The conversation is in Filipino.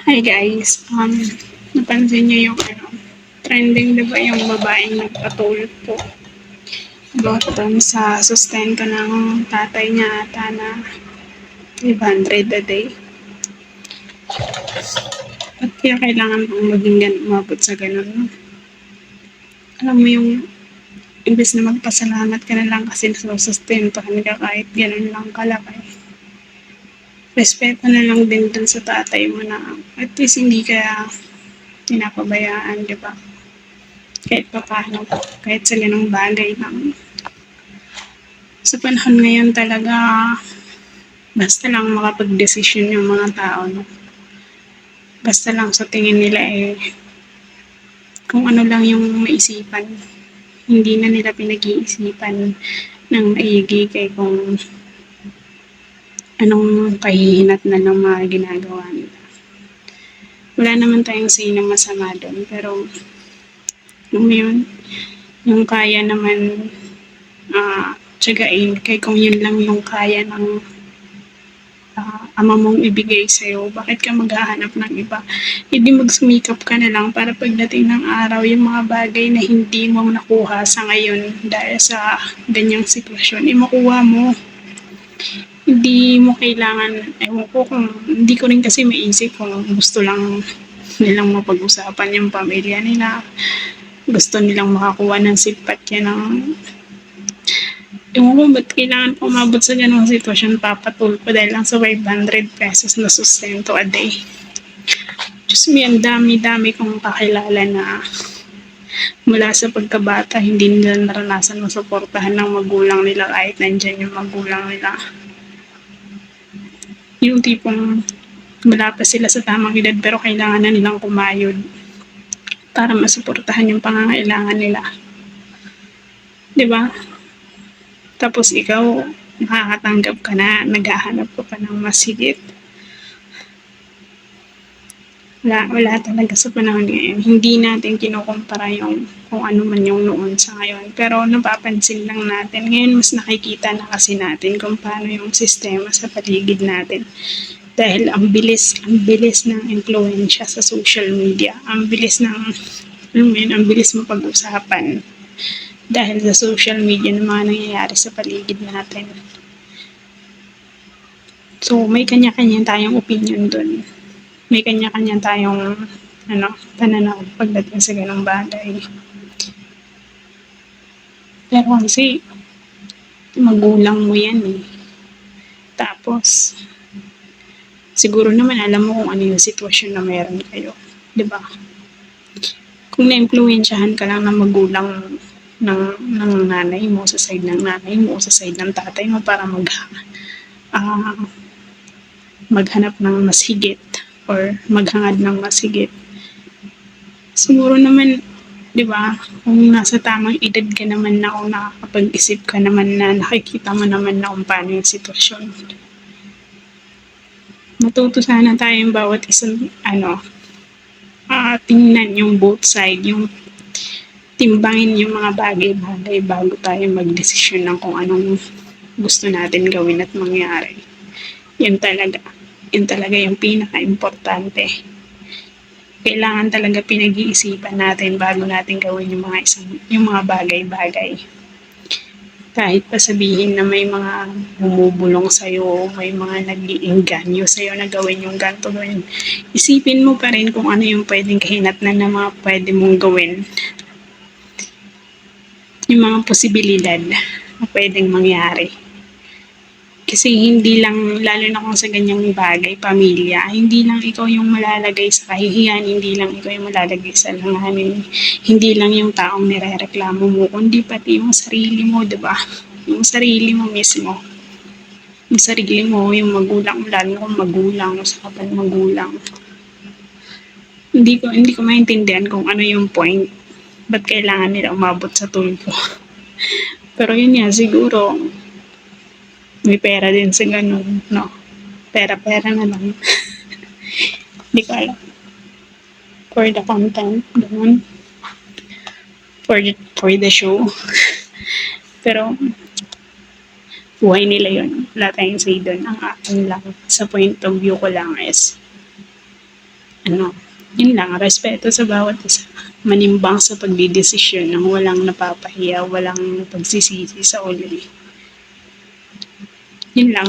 Hi guys, napansin niyo yung trending 'di ba yung babaeng nagpatulpo about dun sa sustento ng tatay niya ata na 500 a day. Ba't kaya kailangan pang maging umabot sa ganun? No? Alam mo yung imbes na magpasalamat ka na lang kasi nasusustentohan ka kahit ganun lang kalaki. Respeto na lang din dun sa tatay mo na at least hindi kaya pinapabayaan, di ba? Kahit pa paano, kahit sa ganung bagay lang. Sa panahon ngayon talaga, basta lang makapag-desisyon yung mga tao, no? Basta lang sa tingin nila kung ano lang yung maisipan. Hindi na nila pinag-iisipan ng maigi kay kung anong kahihinat na ng mga ginagawa nila. Wala naman tayong say na masama doon, pero yun, yung kaya naman tsagain kay kung yun lang yung kaya ng ama mong ibigay sa'yo, bakit ka maghahanap ng iba? Hindi magsumikap ka na lang para pagdating ng araw, yung mga bagay na hindi mo nakuha sa ngayon dahil sa ganyang sitwasyon, makuha mo. Hindi mo kailangan, ewan ko kung, hindi ko rin kasi maisip kung gusto lang nilang mapag-usapan yung pamilya nila, gusto nilang makakuha ng simpatya ng ewan ko ba't kailangan umabot sa ganong sitwasyon papatulpo dahil lang sa 500 pesos na sustento a day. Diyos mo, ang dami-dami kong kakilala na mula sa pagkabata hindi nila naranasan masuportahan ng magulang nila kahit nandyan yung magulang nila. Yung tipong wala pa sila sa tamang edad pero kailangan na nilang kumayod para masuportahan yung pangangailangan nila. Diba? Tapos ikaw, nakakatanggap ka na, naghahanap ka pa ng mas higit. Wala talaga sa panahon ngayon. Hindi natin kinukumpara yung kung ano man yung noon sa ngayon. Pero napapansin lang natin. Ngayon mas nakikita na kasi natin kung paano yung sistema sa paligid natin. Dahil ang bilis ng impluensya sa social media. Ang bilis mapag-usapan dahil sa social media ng mga nangyayari sa paligid natin. So, may kanya-kanya tayong opinion dun. May kanya-kanya tayong pananaw pagdating sa ganong bagay. Pero kasi, magulang mo yan eh. Tapos, siguro naman alam mo kung ano yung sitwasyon na meron kayo. Diba? Kung na-influensyahan ka lang ng magulang ng nanay mo, sa side ng nanay mo, sa side ng tatay mo para maghanap ng mas higit or maghangad ng mas higit. Siguro naman, di ba, kung nasa tamang edad ka naman na kung nakakapag-isip ka naman na nakikita mo naman na kung paano yung sitwasyon. Matuto sana tayong bawat isang tingnan yung both side, yung timbangin yung mga bagay-bagay bago tayo magdesisyon ng kung anong gusto natin gawin at mangyari. Yun talaga yung pinaka-importante. Kailangan talaga pinag-iisipan natin bago natin gawin yung mga bagay-bagay. Kahit pa sabihin na may mga bumubulong sa'yo, may mga nag-iinganyo sa'yo na gawin yung ganito, gawin. Isipin mo pa rin kung ano yung pwedeng kahinatnan na mga pwede mong gawin. Yung mga posibilidad na pwedeng mangyari. Kasi hindi lang, lalo na kung sa ganyang bagay, pamilya, hindi lang ikaw yung malalagay sa kahihiyan, hindi lang ikaw yung malalagay sa langanin, hindi lang yung taong nirereklamo mo, kundi pati yung sarili mo, diba? Yung sarili mo mismo. Yung sarili mo, yung magulang, lalo kung magulang, sa kapal magulang. Hindi ko maintindihan kung ano yung point. Ba't kailangan nila umabot sa tulpo? Pero yun nga, siguro, may pera din sa ganun, no? Pera-pera na lang. Hindi ko alam. For the content, ganun. For the show. Pero, buhay nila yun. Wala tayong say doon. Ang akin lang, sa point of view ko lang is, ano, yun lang, respeto sa bawat isa. Manimbang sa pagdidesisyon ng walang napapahiya, walang pagsisisi sa uli. Yun lang.